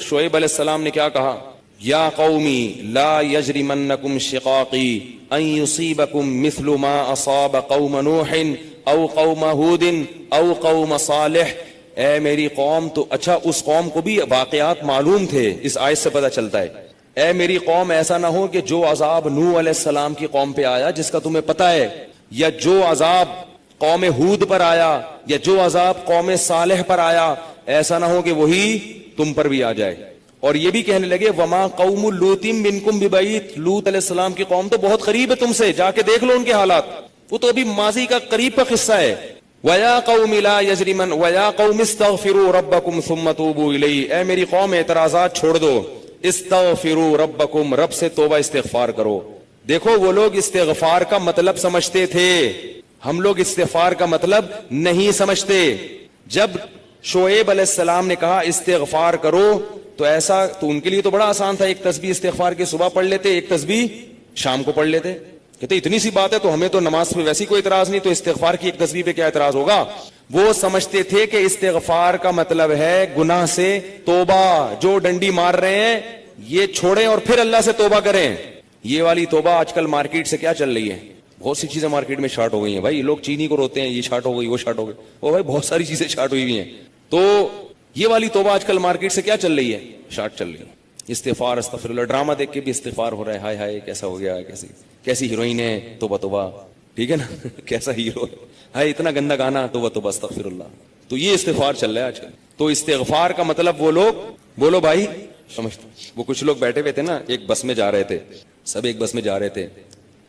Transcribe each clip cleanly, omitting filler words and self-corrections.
شعیب علیہ السلام نے کیا کہا؟ یا قومی لا یجرمنکم شقاقی ان یصیبکم مثل ما اصاب قوم نوح او قوم ہود او قوم صالح. اے میری قوم، تو اچھا اس قوم کو بھی واقعات معلوم تھے، اس آیت سے پتہ چلتا ہے. اے میری قوم، ایسا نہ ہو کہ جو عذاب نوح علیہ السلام کی قوم پہ آیا جس کا تمہیں پتہ ہے، یا جو عذاب قوم ہود پر آیا، یا جو عذاب قوم صالح پر آیا، ایسا نہ ہو کہ وہی تم پر بھی آ جائے. اور یہ بھی کہنے لگے وما قوم لوط منکم ببعید، لوط علیہ السلام کی قوم تو بہت قریب ہے تم سے، جا کے دیکھ لو ان کے حالات، وہ تو ابھی ماضی کا قریب کا قصہ ہے. وَيَا قَوْمِ لَا يَجْرِمَنْ وَيَا قَوْمِ اسْتَغْفِرُوا رَبَّكُمْ ثُمَّ تُوبُوا إِلَيْهِ. اے میری قوم اعتراضات چھوڑ دو، استغفروا ربکم، رب سے توبہ استغفار کرو. دیکھو وہ لوگ استغفار کا مطلب سمجھتے تھے، ہم لوگ استغفار کا مطلب نہیں سمجھتے. جب شعیب علیہ السلام نے کہا استغفار کرو تو ایسا تو ان کے لیے تو بڑا آسان تھا، ایک تسبیح استغفار کی صبح پڑھ لیتے، ایک تسبیح شام کو پڑھ لیتے. کہتے اتنی سی بات ہے تو ہمیں تو نماز پہ ویسی کوئی اعتراض نہیں، تو استغفار کی ایک تسبیح پہ کیا اعتراض ہوگا. وہ سمجھتے تھے کہ استغفار کا مطلب ہے گناہ سے توبہ، جو ڈنڈی مار رہے ہیں یہ چھوڑیں اور پھر اللہ سے توبہ کریں. یہ والی توبہ آج کل مارکیٹ سے کیا چل رہی ہے؟ بہت سی چیزیں مارکیٹ میں شارٹ ہو گئی ہیں بھائی. لوگ چینی کو روتے ہیں، یہ شارٹ ہو گئی، وہ شارٹ ہو گئی، وہ بھائی بہت ساری چیزیں شارٹ ہوئی ہوئی ہیں. تو یہ والی توبہ آج کل مارکیٹ سے کیا چل رہی ہے؟ شارٹ چل رہی ہے. استغفار، استغفر اللہ، ڈرامہ دیکھ کے بھی استغفار ہو رہا ہے، ہائے ہائے کیسا ہو گیا، کیسی ہیروئن ہے، توبہ توبہ، ٹھیک ہے نا کیسا ہیرو ہے، اتنا گندا گانا، توبہ توبہ استغفر اللہ. تو یہ استغفار چل رہا ہے آج کل. تو استغفار کا مطلب وہ لوگ، بولو بھائی سمجھتے. وہ کچھ لوگ بیٹھے ہوئے تھے نا، ایک بس میں جا رہے تھے، سب ایک بس میں جا رہے تھے،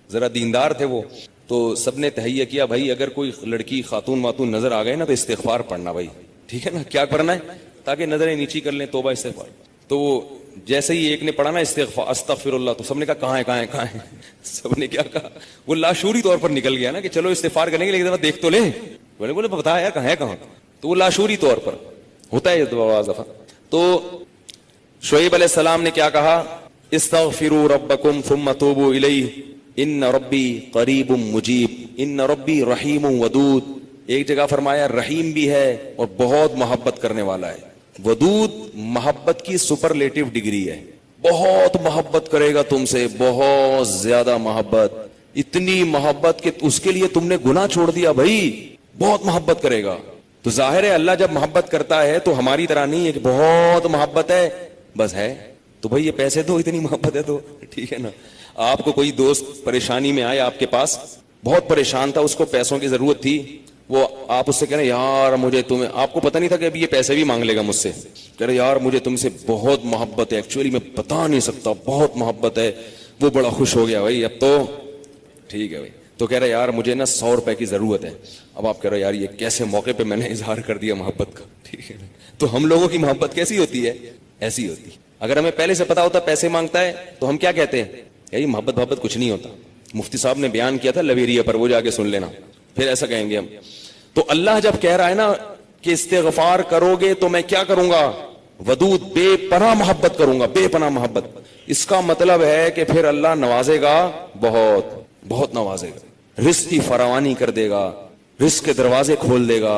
ذرا دیندار تھے وہ، تو سب نے تہیہ کیا بھائی اگر کوئی لڑکی خاتون واتون نظر آ گئے نا تو استغفار پڑھنا بھائی، ٹھیک ہے نا. کیا کرنا ہے؟ تاکہ نظریں نیچی کر لیں، توبہ استغفار. تو وہ جیسے ہی ایک نے پڑھا نا استغفار استغفر اللہ، تو سب نے کہا کہاں ہے سب نے کیا کہا، وہ لاشعوری طور پر نکل گیا نا کہ چلو استغفار کریں گے لیکن دیکھ تو لیں. بولے بتا یار کہاں. تو وہ لاشعوری طور پر ہوتا ہے یہ دعا دفعہ. تو شعیب علیہ السلام نے کیا کہا؟ استغفروا ربکم ثم توبوا الیہ ان ربی قریب مجیب ان ربی رحیم ودود. ایک جگہ فرمایا رحیم بھی ہے اور بہت محبت کرنے والا ہے. ودود محبت کی سپرلیٹو ڈگری ہے، بہت محبت کرے گا تم سے، بہت زیادہ محبت، اتنی محبت کہ اس کے لیے تم نے گناہ چھوڑ دیا بھائی، بہت محبت کرے گا. تو ظاہر ہے اللہ جب محبت کرتا ہے تو ہماری طرح نہیں ہے کہ بہت محبت ہے بس ہے تو بھائی یہ پیسے دو، اتنی محبت ہے تو ٹھیک ہے نا. آپ کو کوئی دوست پریشانی میں آیا آپ کے پاس، بہت پریشان تھا، اس کو پیسوں کی ضرورت تھی، وہ آپ اس سے کہہ رہے ہیں یار مجھے تمہیں، آپ کو پتہ نہیں تھا کہ ابھی یہ پیسے بھی مانگ لے گا مجھ سے، کہہ رہے یار مجھے تم سے بہت محبت ہے، ایکچولی میں بتا نہیں سکتا بہت محبت ہے. وہ بڑا خوش ہو گیا بھائی اب تو ٹھیک ہے بھائی. تو کہہ رہے یار مجھے نا 100 روپے کی ضرورت ہے. اب آپ کہہ رہے یار یہ کیسے موقع پہ میں نے اظہار کر دیا محبت کا، ٹھیک ہے نا. تو ہم لوگوں کی محبت کیسی ہوتی ہے؟ ایسی ہوتی ہے. اگر ہمیں پہلے سے پتا ہوتا پیسے مانگتا ہے تو ہم کیا کہتے ہیں؟ یار محبت کچھ نہیں ہوتا. مفتی صاحب نے بیان کیا تھا لویریہ پر، وہ جا کے سن لینا، پھر ایسا کہیں گے ہم. تو اللہ جب کہہ رہا ہے نا کہ استغفار کرو گے تو میں کیا کروں گا؟ ودود، بے پناہ محبت کروں گا، بے پناہ محبت. اس کا مطلب ہے کہ پھر اللہ نوازے گا، بہت بہت نوازے گا، رزق کی فراوانی کر دے گا، رزق کے دروازے کھول دے گا،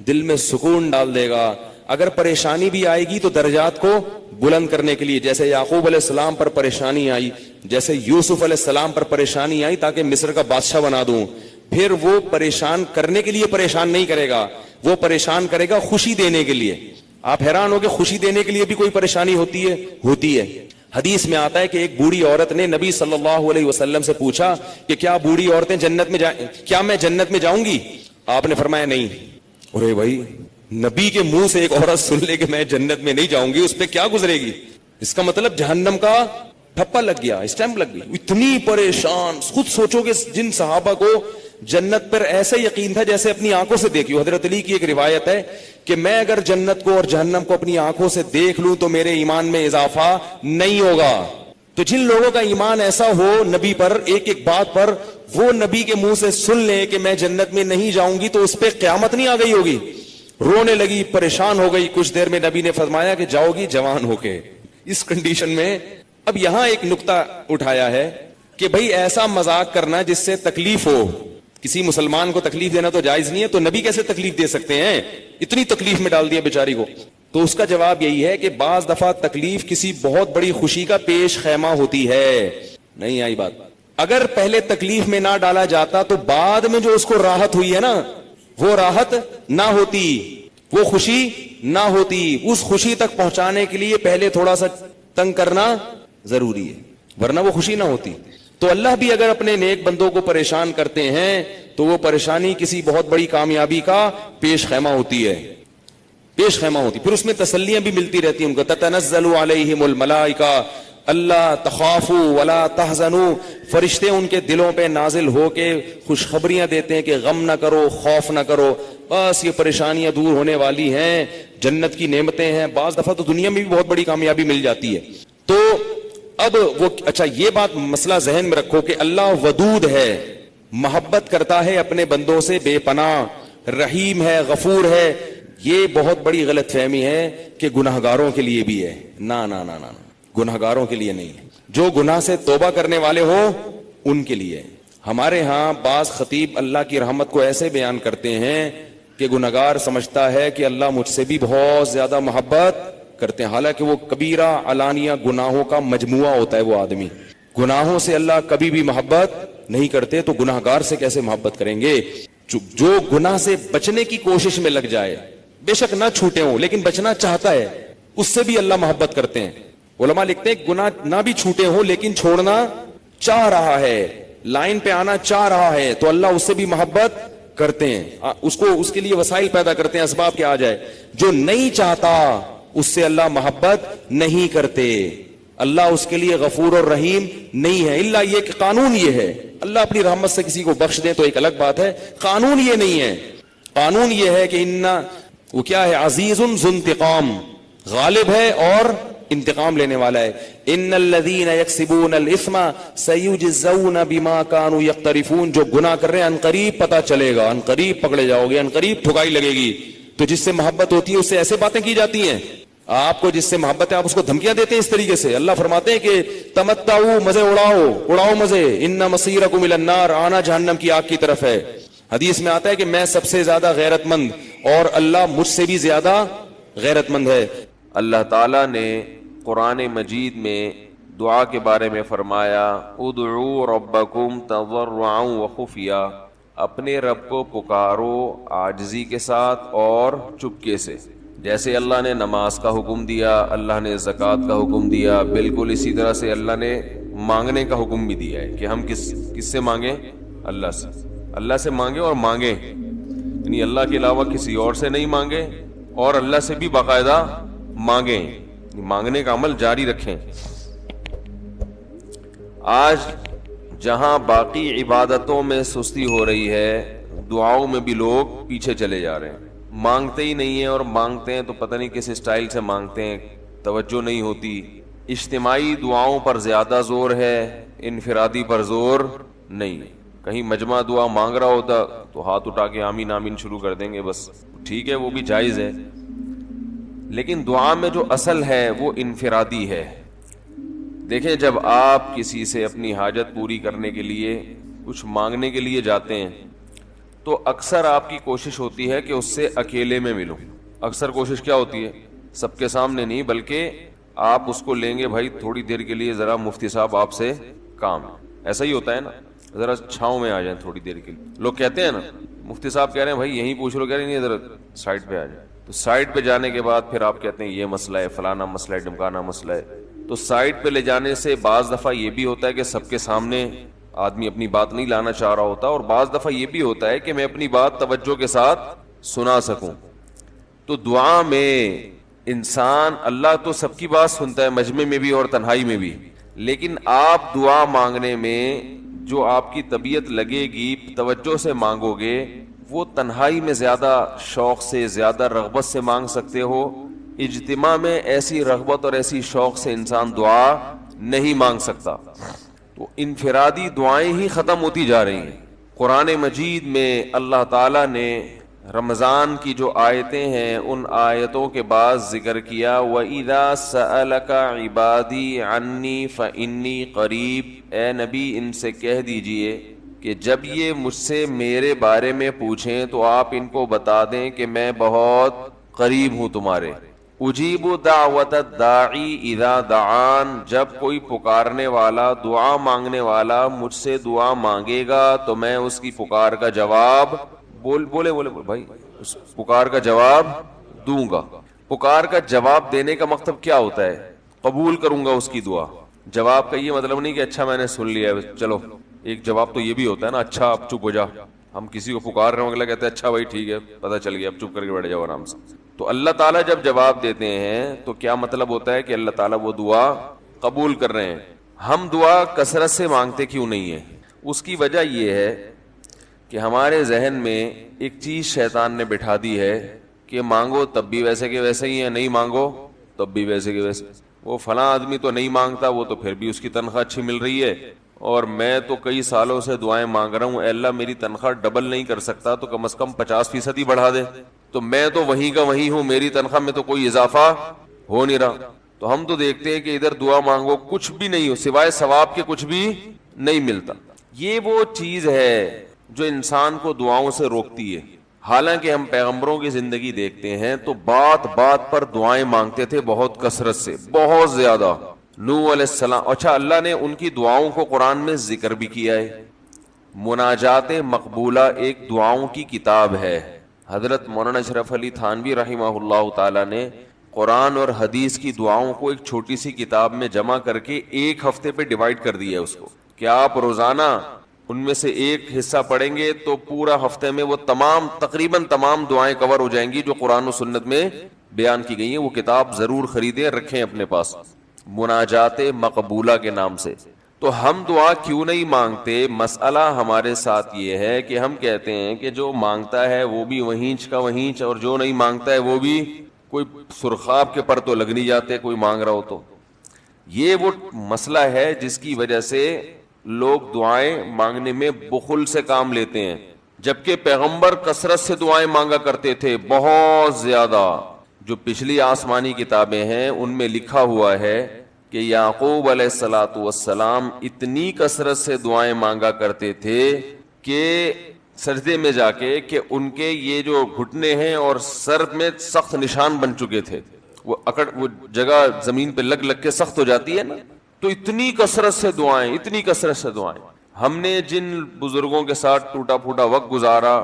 دل میں سکون ڈال دے گا. اگر پریشانی بھی آئے گی تو درجات کو بلند کرنے کے لیے، جیسے یعقوب علیہ السلام پر پریشانی آئی، جیسے یوسف علیہ السلام پر پریشانی آئی تاکہ مصر کا بادشاہ بنا دوں، پھر وہ پریشان کرنے کے لیے پریشان نہیں کرے گا، وہ پریشان کرے گا خوشی دینے کے لیے. آپ حیران ہو کہ خوشی دینے کے لیے بھی کوئی پریشانی ہوتی ہے؟ ہوتی ہے. حدیث میں آتا ہے کہ ایک بوڑھی عورت نے نبی صلی اللہ علیہ وسلم سے پوچھا کہ کیا بوڑھی عورتیں جنت میں کیا میں جنت میں جاؤں گی؟ آپ نے فرمایا نہیں. ارے بھائی نبی کے منہ سے ایک عورت سن لے کہ میں جنت میں نہیں جاؤں گی، اس پہ کیا گزرے گی؟ اس کا مطلب جہنم کا ٹھپا لگ گیا، اسٹیمپ لگ گئی. اتنی پریشان. خود سوچو کہ جن صحابہ کو جنت پر ایسا یقین تھا جیسے اپنی آنکھوں سے دیکھی. حضرت علی کی ایک روایت ہے کہ میں اگر جنت کو اور جہنم کو اپنی آنکھوں سے دیکھ لوں تو میرے ایمان میں اضافہ نہیں ہوگا. تو جن لوگوں کا ایمان ایسا ہو نبی پر، ایک ایک بات پر وہ نبی کے منہ سے سن لیں کہ میں جنت میں نہیں جاؤں گی تو اس پہ قیامت نہیں آ گئی ہوگی. رونے لگی، پریشان ہو گئی. کچھ دیر میں نبی نے فرمایا کہ جاؤ گی جوان ہو کے. اس کنڈیشن میں اب یہاں ایک نقطہ اٹھایا ہے کہ بھئی ایسا مذاق کرنا جس سے تکلیف ہو، کسی مسلمان کو تکلیف دینا تو جائز نہیں ہے، تو نبی کیسے تکلیف دے سکتے ہیں؟ اتنی تکلیف میں ڈال دیا بیچاری کو. تو اس کا جواب یہی ہے کہ بعض دفعہ تکلیف کسی بہت بڑی خوشی کا پیش خیمہ ہوتی ہے. نہیں آئی بات؟ اگر پہلے تکلیف میں نہ ڈالا جاتا تو بعد میں جو اس کو راحت ہوئی ہے نا, وہ راحت نہ ہوتی, وہ خوشی نہ ہوتی. اس خوشی تک پہنچانے کے لیے پہلے تھوڑا سا تنگ کرنا ضروری ہے, ورنہ وہ خوشی نہ ہوتی. تو اللہ بھی اگر اپنے نیک بندوں کو پریشان کرتے ہیں تو وہ پریشانی کسی بہت بڑی کامیابی کا پیش خیمہ ہوتی ہے, پیش خیمہ ہوتی. پھر اس میں تسلیاں بھی ملتی رہتی ہیں ان کو. تتنزل علیہم الملائکہ اللہ تخافوا ولا تحزنوا, فرشتے ان کے دلوں پہ نازل ہو کے خوشخبریاں دیتے ہیں کہ غم نہ کرو, خوف نہ کرو, بس یہ پریشانیاں دور ہونے والی ہیں, جنت کی نعمتیں ہیں. بعض دفعہ تو دنیا میں بھی بہت بڑی کامیابی مل جاتی ہے. تو اب وہ اچھا یہ بات مسئلہ ذہن میں رکھو کہ اللہ ودود ہے, محبت کرتا ہے اپنے بندوں سے بے پناہ, رحیم ہے, غفور ہے. یہ بہت بڑی غلط فہمی ہے کہ گناہگاروں کے لیے بھی ہے. نا نا نا نا, گناہگاروں کے لیے نہیں ہے. جو گناہ سے توبہ کرنے والے ہوں ان کے لیے. ہمارے ہاں بعض خطیب اللہ کی رحمت کو ایسے بیان کرتے ہیں کہ گناہگار سمجھتا ہے کہ اللہ مجھ سے بھی بہت زیادہ محبت کرتے ہیں, حالانکہ وہ کبیرہ علانیہ گناہوں کا مجموعہ ہوتا ہے. وہ آدمی گناہوں سے اللہ کبھی بھی محبت نہیں کرتے, تو گناہگار سے کیسے محبت کریں گے؟ جو گناہ سے بچنے کی کوشش میں لگ جائے, بے شک نہ چھوٹے ہوں لیکن بچنا چاہتا ہے, اس سے بھی اللہ محبت کرتے ہیں. علماء لکھتے ہیں گناہ نہ بھی چھوٹے ہوں لیکن چھوڑنا چاہ رہا ہے, لائن پہ آنا چاہ رہا ہے, تو اللہ اس سے بھی محبت کرتے ہیں. اس کے لیے وسائل پیدا کرتے ہیں, اسباب کے آ جائے. جو نہیں چاہتا اس سے اللہ محبت نہیں کرتے. اللہ اس کے لیے غفور اور رحیم نہیں ہے. الا یہ کہ قانون یہ ہے, اللہ اپنی رحمت سے کسی کو بخش دے تو ایک الگ بات ہے, قانون یہ نہیں ہے. قانون یہ ہے کہ وہ کیا ہے, عزیز ذو انتقام, غالب ہے اور انتقام لینے والا ہے. ان الذين يكسبون الاثم سيجزون بما كانوا يقترفون, جو گناہ کر رہے ہیں عنقریب پتہ چلے گا, عنقریب پکڑے جاؤ گے, عنقریب ٹھکائی لگے گی. تو جس سے محبت ہوتی ہے اس سے ایسے باتیں کی جاتی ہیں. آپ کو جس سے محبت ہے آپ اس کو دھمکیاں دیتے ہیں اس طریقے سے. اللہ فرماتے ہیں کہ تمتعوا, مزے اڑاؤ مزے, ان مصیرکم الی النار, آنا جہنم کی آگ کی طرف ہے. حدیث میں آتا ہے کہ میں سب سے زیادہ غیرت مند اور اللہ مجھ سے بھی زیادہ غیرت مند ہے. اللہ تعالیٰ نے قرآن مجید میں دعا کے بارے میں فرمایا, ادعوا ربکم تضرعا وخفیا, اپنے رب کو پکارو عاجزی کے ساتھ اور چپکے سے. جیسے اللہ نے نماز کا حکم دیا, اللہ نے زکوٰۃ کا حکم دیا, بالکل اسی طرح سے اللہ نے مانگنے کا حکم بھی دیا ہے کہ ہم کس سے مانگیں؟ اللہ سے. اللہ سے مانگیں اور مانگیں, یعنی اللہ کے علاوہ کسی اور سے نہیں مانگیں, اور اللہ سے بھی باقاعدہ مانگیں, مانگنے کا عمل جاری رکھیں. آج جہاں باقی عبادتوں میں سستی ہو رہی ہے, دعاؤں میں بھی لوگ پیچھے چلے جا رہے ہیں. مانگتے ہی نہیں ہیں, اور مانگتے ہیں تو پتہ نہیں کس اسٹائل سے مانگتے ہیں, توجہ نہیں ہوتی. اجتماعی دعاؤں پر زیادہ زور ہے, انفرادی پر زور نہیں. کہیں مجمع دعا مانگ رہا ہوتا تو ہاتھ اٹھا کے آمین آمین شروع کر دیں گے, بس ٹھیک ہے وہ بھی جائز ہے. لیکن دعا میں جو اصل ہے وہ انفرادی ہے. دیکھیں, جب آپ کسی سے اپنی حاجت پوری کرنے کے لیے, کچھ مانگنے کے لیے جاتے ہیں تو اکثر آپ کی کوشش ہوتی ہے کہ اس سے اکیلے میں ملوں. اکثر کوشش کیا ہوتی ہے؟ سب کے سامنے نہیں, بلکہ آپ اس کو لیں گے, بھائی تھوڑی دیر کے لیے ذرا مفتی صاحب آپ سے کام ہے. ایسا ہی ہوتا ہے نا, ذرا چھاؤں میں آ جائیں تھوڑی دیر کے لیے. لوگ کہتے ہیں نا, مفتی صاحب کہہ رہے ہیں بھائی یہیں پوچھ لو, کہہ رہے نہیں ذرا سائڈ پہ آ جائیں. تو سائڈ پہ جانے کے بعد پھر آپ کہتے ہیں یہ مسئلہ ہے, فلانا مسئلہ ہے, ڈمکانا مسئلہ ہے. تو سائڈ پہ لے جانے سے بعض دفعہ یہ بھی ہوتا ہے کہ سب کے سامنے آدمی اپنی بات نہیں لانا چاہ رہا ہوتا, اور بعض دفعہ یہ بھی ہوتا ہے کہ میں اپنی بات توجہ کے ساتھ سنا سکوں. تو دعا میں انسان, اللہ تو سب کی بات سنتا ہے, مجمع میں بھی اور تنہائی میں بھی, لیکن آپ دعا مانگنے میں جو آپ کی طبیعت لگے گی, توجہ سے مانگو گے, وہ تنہائی میں زیادہ شوق سے, زیادہ رغبت سے مانگ سکتے ہو. اجتماع میں ایسی رغبت اور ایسی شوق سے انسان دعا نہیں مانگ سکتا. تو انفرادی دعائیں ہی ختم ہوتی جا رہی ہیں. قرآن مجید میں اللہ تعالیٰ نے رمضان کی جو آیتیں ہیں ان آیتوں کے بعد ذکر کیا, وَإِذَا سَأَلَكَ عِبَادِي عَنِّي فَإِنِّي قَرِيب, اے نبی ان سے کہہ دیجئے کہ جب یہ مجھ سے میرے بارے میں پوچھیں تو آپ ان کو بتا دیں کہ میں بہت قریب ہوں تمہارے. اجیب دعوت الداعی اذا دعان، جب کوئی پکارنے والا، دعا مانگنے والا مجھ سے دعا مانگے گا تو میں اس کی پکار کا جواب بولے بھائی، اس پکار کا جواب دوں گا۔ پکار کا جواب دینے کا مطلب کیا ہوتا ہے؟ قبول کروں گا اس کی دعا۔ جواب کا یہ مطلب نہیں کہ اچھا میں نے سن لیا چلو، ایک جواب تو یہ بھی ہوتا ہے نا، اچھا اب چپ ہو جا، ہم کسی کو پکار رہے ہوں اگلا کہتے ہیں اچھا بھائی ٹھیک ہے پتہ چل گیا اب چپ کر کے بیٹھ جاؤ آرام سے۔ تو اللہ تعالیٰ جب جواب دیتے ہیں تو کیا مطلب ہوتا ہے کہ اللہ تعالیٰ وہ دعا قبول کر رہے ہیں۔ ہم دعا کثرت سے مانگتے کیوں نہیں ہیں؟ اس کی وجہ یہ ہے کہ ہمارے ذہن میں ایک چیز شیطان نے بٹھا دی ہے کہ مانگو تب بھی ویسے کے ویسے ہی ہیں، نہیں مانگو تب بھی ویسے کے ویسے۔ وہ فلاں آدمی تو نہیں مانگتا، وہ تو پھر بھی اس کی تنخواہ اچھی مل رہی ہے، اور میں تو کئی سالوں سے دعائیں مانگ رہا ہوں، اے اللہ میری تنخواہ ڈبل نہیں کر سکتا تو کم از کم 50% ہی بڑھا دے، تو میں تو وہیں کا وہیں ہوں، میری تنخواہ میں تو کوئی اضافہ ہو نہیں رہا۔ تو ہم تو دیکھتے ہیں کہ ادھر دعا مانگو کچھ بھی نہیں ہو، سوائے ثواب کے کچھ بھی نہیں ملتا۔ یہ وہ چیز ہے جو انسان کو دعاؤں سے روکتی ہے۔ حالانکہ ہم پیغمبروں کی زندگی دیکھتے ہیں تو بات بات پر دعائیں مانگتے تھے، بہت کثرت سے، بہت زیادہ۔ نوح علیہ السلام، اچھا اللہ نے ان کی دعاؤں کو قرآن میں ذکر بھی کیا ہے۔ مناجات مقبولہ ایک دعاؤں کی کتاب ہے۔ حضرت مولانا اشرف علی تھانوی رحمہ اللہ تعالی نے قرآن اور حدیث کی دعاؤں کو ایک چھوٹی سی کتاب میں جمع کر کے ایک ہفتے پہ ڈیوائڈ کر دیا ہے اس کو، کہ آپ روزانہ ان میں سے ایک حصہ پڑھیں گے تو پورا ہفتے میں وہ تقریباً تمام دعائیں کور ہو جائیں گی جو قرآن و سنت میں بیان کی گئی ہیں۔ وہ کتاب ضرور خریدیں، رکھیں اپنے پاس، مناجات مقبولہ کے نام سے۔ تو ہم دعا کیوں نہیں مانگتے؟ مسئلہ ہمارے ساتھ یہ ہے کہ ہم کہتے ہیں کہ جو مانگتا ہے وہ بھی وہینچ کا وہینچ، اور جو نہیں مانگتا ہے وہ بھی کوئی سرخاب کے پر تو لگ نہیں جاتے کوئی مانگ رہا ہو تو۔ یہ وہ مسئلہ ہے جس کی وجہ سے لوگ دعائیں مانگنے میں بخل سے کام لیتے ہیں، جبکہ پیغمبر کثرت سے دعائیں مانگا کرتے تھے، بہت زیادہ۔ جو پچھلی آسمانی کتابیں ہیں ان میں لکھا ہوا ہے کہ یعقوب علیہ الصلوۃ والسلام اتنی کثرت سے دعائیں مانگا کرتے تھے کہ سجدے میں جا کے کہ ان کے یہ جو گھٹنے ہیں اور سر میں سخت نشان بن چکے تھے، وہ جگہ زمین پہ لگ لگ کے سخت ہو جاتی ہے نا، تو اتنی کثرت سے دعائیں، اتنی کثرت سے دعائیں۔ ہم نے جن بزرگوں کے ساتھ ٹوٹا پھوٹا وقت گزارا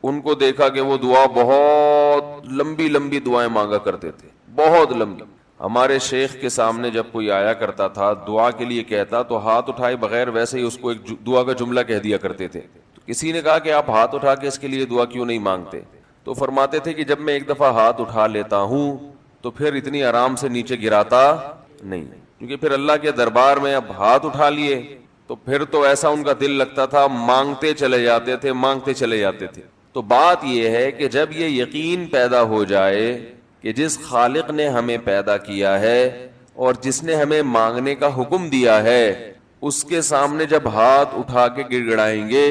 ان کو دیکھا کہ وہ دعا بہت لمبی لمبی دعائیں مانگا کرتے تھے، بہت لمبی۔ ہمارے شیخ کے سامنے جب کوئی آیا کرتا تھا دعا کے لیے کہتا تو ہاتھ اٹھائے بغیر ویسے ہی اس کو ایک دعا کا جملہ کہہ دیا کرتے تھے۔ تو کسی نے کہا کہ آپ ہاتھ اٹھا کے اس کے لیے دعا کیوں نہیں مانگتے؟ تو فرماتے تھے کہ جب میں ایک دفعہ ہاتھ اٹھا لیتا ہوں تو پھر اتنی آرام سے نیچے گراتا نہیں، کیونکہ پھر اللہ کے دربار میں اب ہاتھ اٹھا لیے تو پھر تو ایسا ان کا دل لگتا تھا، مانگتے چلے جاتے تھے، مانگتے چلے جاتے تھے۔ تو بات یہ ہے کہ جب یہ یقین پیدا ہو جائے کہ جس خالق نے ہمیں پیدا کیا ہے اور جس نے ہمیں مانگنے کا حکم دیا ہے اس کے سامنے جب ہاتھ اٹھا کے گڑ گڑائیں گے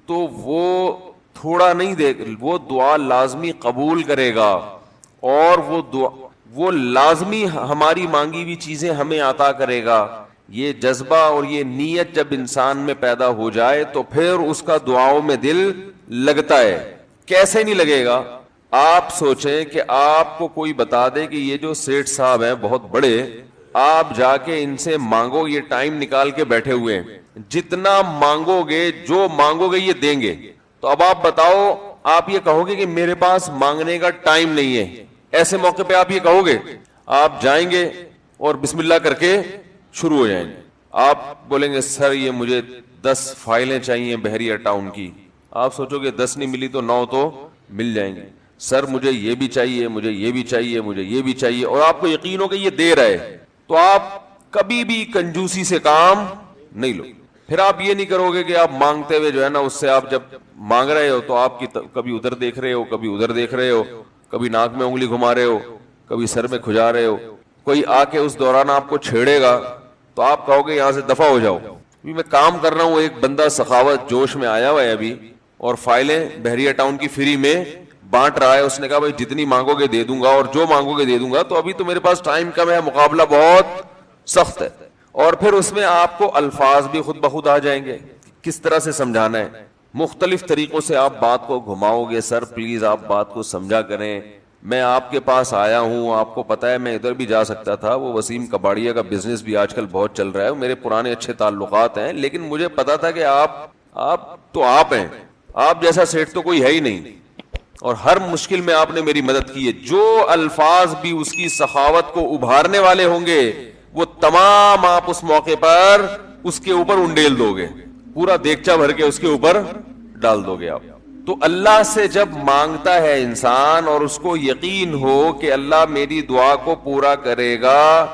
تو وہ تھوڑا نہیں دے، وہ دعا لازمی قبول کرے گا، اور وہ لازمی ہماری مانگی ہوئی چیزیں ہمیں عطا کرے گا۔ یہ جذبہ اور یہ نیت جب انسان میں پیدا ہو جائے تو پھر اس کا دعاؤں میں دل لگتا ہے۔ کیسے نہیں لگے گا؟ آپ سوچیں کہ آپ کو کوئی بتا دے کہ یہ جو سیٹھ صاحب ہیں بہت بڑے، آپ جا کے ان سے مانگو، یہ ٹائم نکال کے بیٹھے ہوئے ہیں، جتنا مانگو گے، جو مانگو گے یہ دیں گے، تو اب آپ بتاؤ آپ یہ کہو گے کہ میرے پاس مانگنے کا ٹائم نہیں ہے؟ ایسے موقع پہ آپ یہ کہو گے؟ آپ جائیں گے اور بسم اللہ کر کے شروع ہو جائیں گے۔ آپ بولیں گے سر یہ مجھے 10 فائلیں چاہیے بحریہ ٹاؤن کی، آپ سوچو گے 10 نہیں ملی تو 9 تو مل جائیں گے۔ سر مجھے یہ بھی چاہیے، مجھے یہ بھی چاہیے، مجھے یہ بھی چاہیے، اور آپ کو یقین ہو کہ یہ دے رہا ہے، تو آپ کبھی بھی کنجوسی سے کام نہیں لو۔ پھر آپ یہ نہیں کرو گے کہ آپ مانگتے ہوئے جو ہے نا اس سے آپ جب مانگ رہے ہو تو آپ کی کبھی ادھر دیکھ رہے ہو، کبھی ادھر دیکھ رہے ہو، کبھی ناک میں انگلی گھما رہے ہو، کبھی سر میں کھجا رہے ہو، کوئی آ کے اس دوران آپ کو چھیڑے گا تو آپ کہو گے یہاں سے دفع ہو جاؤ، میں کام کر رہا ہوں۔ ایک بندہ سخاوت جوش میں آیا ہوا ہے ابھی اور فائلیں بحریہ ٹاؤن کی فری میں بانٹ رہا ہے، اس نے کہا بھائی جتنی مانگو گے دے دوں گا اور جو مانگو گے دے دوں گا، تو ابھی تو میرے پاس ٹائم کم ہے، مقابلہ بہت سخت ہے۔ اور پھر اس میں آپ کو الفاظ بھی خود بخود آ جائیں گے کس طرح سے سمجھانا ہے، مختلف طریقوں سے آپ بات کو گھماؤ گے، سر پلیز آپ بات کو سمجھا کریں، میں آپ کے پاس آیا ہوں, آپ کو پتا ہے میں ادھر بھی جا سکتا تھا, وہ وسیم کباڑیا کا بزنس بھی آج کل بہت چل رہا ہے, میرے پرانے اچھے تعلقات ہیں, لیکن مجھے پتا تھا کہ آپ ہیں, آپ جیسا سیٹ تو کوئی ہے ہی نہیں, اور ہر مشکل میں آپ نے میری مدد کی ہے. جو الفاظ بھی اس کی سخاوت کو ابھارنے والے ہوں گے وہ تمام آپ اس موقع پر اس کے اوپر انڈیل دو گے, پورا دیگچا بھر کے اس کے اوپر ڈال دو گے آپ. تو اللہ سے جب مانگتا ہے انسان اور اس کو یقین ہو کہ اللہ میری دعا کو پورا کرے گا,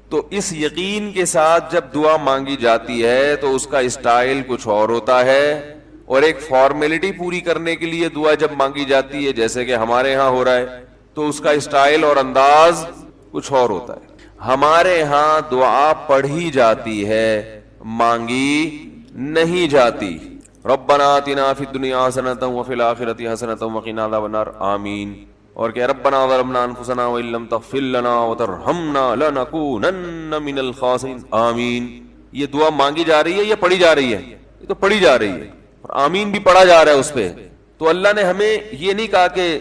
تو اس یقین کے ساتھ جب دعا مانگی جاتی ہے تو اس کا اسٹائل کچھ اور ہوتا ہے, اور ایک فارمیلٹی پوری کرنے کے لیے دعا جب مانگی جاتی ہے جیسے کہ ہمارے ہاں ہو رہا ہے تو اس کا اسٹائل اور انداز کچھ اور ہوتا ہے. ہمارے ہاں دعا پڑھی جاتی ہے, مانگی نہیں جاتی. ربنا آتنا فی الدنیا حسنۃ وفی الآخرۃ حسنۃ وقنا عذاب النار, آمین. اور کہ ربنا ظلمنا انفسنا وان لم تغفر لنا وترحمنا لنکونن من الخاسرین, آمین. یہ دعا مانگی جا رہی ہے یا پڑھی جا رہی ہے؟ یہ تو پڑھی جا رہی ہے, اور آمین بھی پڑھا جا رہا ہے اس پہ. تو اللہ نے ہمیں یہ نہیں کہا کہ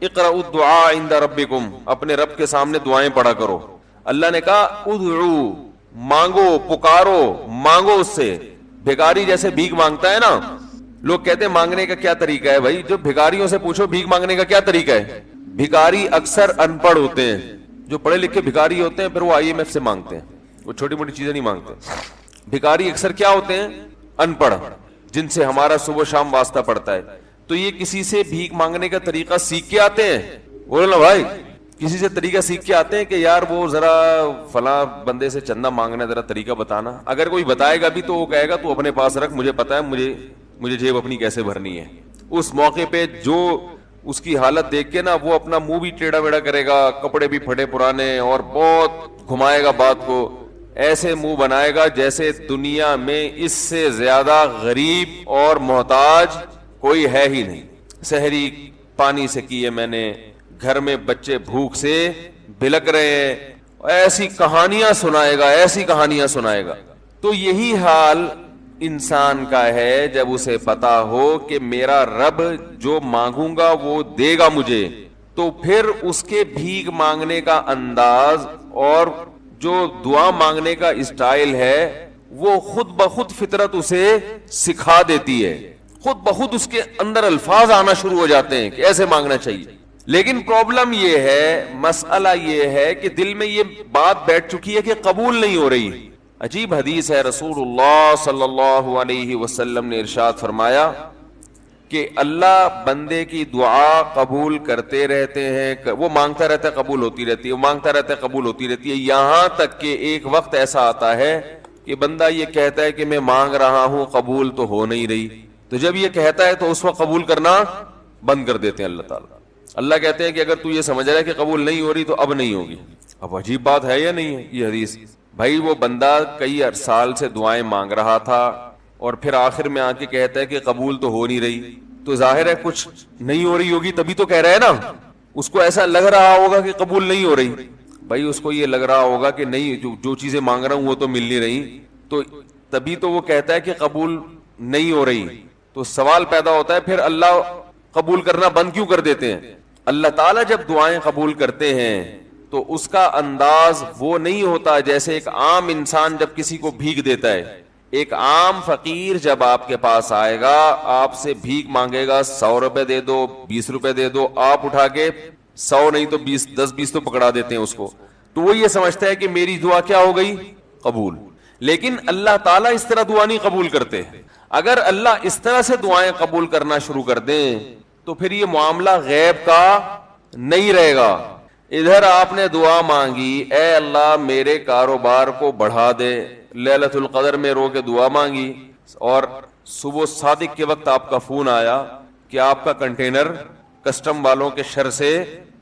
اقرأوا الدعاء عند ربکم, اپنے رب کے سامنے دعائیں پڑھا کرو. اللہ نے کہا ادعو, مانگو, پکارو, مانگو اس سے. بھکاری جیسے بھیک مانگتا ہے نا, لوگ کہتے ہیں مانگنے کا کیا طریقہ ہے بھائی, جو بھکاریوں سے پوچھو بھیک مانگنے کا کیا طریقہ ہے. بھکاری اکثر ان پڑھ ہوتے ہیں, جو پڑھے لکھے بھکاری ہوتے ہیں پھر وہ IMF سے مانگتے ہیں, وہ چھوٹی موٹی چیزیں نہیں مانگتے. بھکاری اکثر کیا ہوتے ہیں؟ ان پڑھ, جن سے ہمارا صبح شام واسطہ پڑتا ہے. تو یہ کسی سے بھیک مانگنے کا طریقہ سیکھ کے آتے ہیں؟ بولو نا بھائی, کسی سے طریقہ سیکھ کے آتے ہیں کہ یار وہ ذرا فلاں بندے سے چندہ مانگنا, ذرا طریقہ بتانا. اگر کوئی بتائے گا بھی تو وہ کہے گا تو اپنے پاس رکھ, مجھے پتا ہے مجھے جیب اپنی کیسے بھرنی ہے. اس موقع پہ جو اس کی حالت دیکھ کے نا وہ اپنا منہ بھی ٹیڑھا ویڑھا کرے گا, کپڑے بھی پھٹے پرانے, اور بہت گھمائے گا بات کو, ایسے منہ بنائے گا جیسے دنیا میں اس سے زیادہ غریب اور محتاج کوئی ہے ہی نہیں. سحری پانی سے کی ہے میں نے, گھر میں بچے بھوک سے بلک رہے ہیں, ایسی کہانیاں سنائے گا, ایسی کہانیاں سنائے گا. تو یہی حال انسان کا ہے جب اسے پتا ہو کہ میرا رب جو مانگوں گا وہ دے گا مجھے, تو پھر اس کے بھیک مانگنے کا انداز اور جو دعا مانگنے کا اسٹائل ہے وہ خود بخود فطرت اسے سکھا دیتی ہے, خود بخود اس کے اندر الفاظ آنا شروع ہو جاتے ہیں کہ ایسے مانگنا چاہیے. لیکن پرابلم یہ ہے, مسئلہ یہ ہے کہ دل میں یہ بات بیٹھ چکی ہے کہ قبول نہیں ہو رہی. عجیب حدیث ہے, رسول اللہ صلی اللہ علیہ وسلم نے ارشاد فرمایا کہ اللہ بندے کی دعا قبول کرتے رہتے ہیں, وہ مانگتا رہتا ہے قبول ہوتی رہتی ہے, وہ مانگتا رہتا ہے قبول ہوتی رہتی ہے, یہاں تک کہ ایک وقت ایسا آتا ہے کہ بندہ یہ کہتا ہے کہ میں مانگ رہا ہوں قبول تو ہو نہیں رہی. تو جب یہ کہتا ہے تو اس وقت قبول کرنا بند کر دیتے ہیں اللہ تعالیٰ. اللہ کہتے ہیں کہ اگر تو یہ سمجھ رہا ہے کہ قبول نہیں ہو رہی تو اب نہیں ہوگی. اب عجیب بات ہے یا نہیں ہے یہ حدیث؟ بھائی وہ بندہ کئی سال سے دعائیں مانگ رہا تھا اور پھر آخر میں آ کے کہتا ہے کہ قبول تو ہو نہیں رہی, تو ظاہر ہے کچھ نہیں ہو رہی ہوگی تبھی تو کہہ رہا ہے نا. اس کو ایسا لگ رہا ہوگا کہ قبول نہیں ہو رہی. بھائی اس کو یہ لگ رہا ہوگا کہ نہیں, جو چیزیں مانگ رہا ہوں وہ تو مل نہیں رہی, تو تبھی تو وہ کہتا ہے کہ قبول نہیں ہو رہی. تو سوال پیدا ہوتا ہے پھر اللہ قبول کرنا بند کیوں کر دیتے ہیں؟ اللہ تعالیٰ جب دعائیں قبول کرتے ہیں تو اس کا انداز وہ نہیں ہوتا جیسے ایک عام انسان جب کسی کو بھیک دیتا ہے. ایک عام فقیر جب آپ کے پاس آئے گا, آپ سے بھیک مانگے گا, 100 روپے دے دو, 20 روپے دے دو, آپ اٹھا کے 100 نہیں تو 10-20 تو پکڑا دیتے ہیں اس کو, تو وہ یہ سمجھتا ہے کہ میری دعا کیا ہو گئی؟ قبول. لیکن اللہ تعالیٰ اس طرح دعا نہیں قبول کرتے. اگر اللہ اس طرح سے دعائیں قبول کرنا شروع کر دیں تو پھر یہ معاملہ غیب کا نہیں رہے گا. ادھر آپ نے دعا مانگی, اے اللہ میرے کاروبار کو بڑھا دے, لیلۃ القدر میں رو کے دعا مانگی, اور صبح صادق کے وقت آپ کا فون آیا کہ آپ کا کنٹینر کسٹم والوں کے شر سے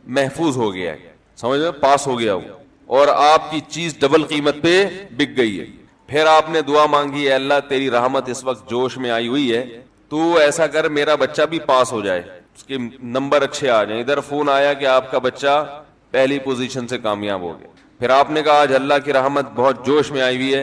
محفوظ ہو گیا ہے, سمجھ میں پاس ہو گیا وہ, اور آپ کی چیز ڈبل قیمت پہ بک گئی ہے. پھر آپ نے دعا مانگی, اے اللہ تیری رحمت اس وقت جوش میں آئی ہوئی ہے, تو ایسا کر میرا بچہ بھی پاس ہو جائے, اس کے نمبر اچھے آ جائیں. ادھر فون آیا کہ آپ کا بچہ پہلی پوزیشن سے کامیاب ہو گیا. پھر آپ نے کہا آج اللہ کی رحمت بہت جوش میں آئی ہوئی ہے,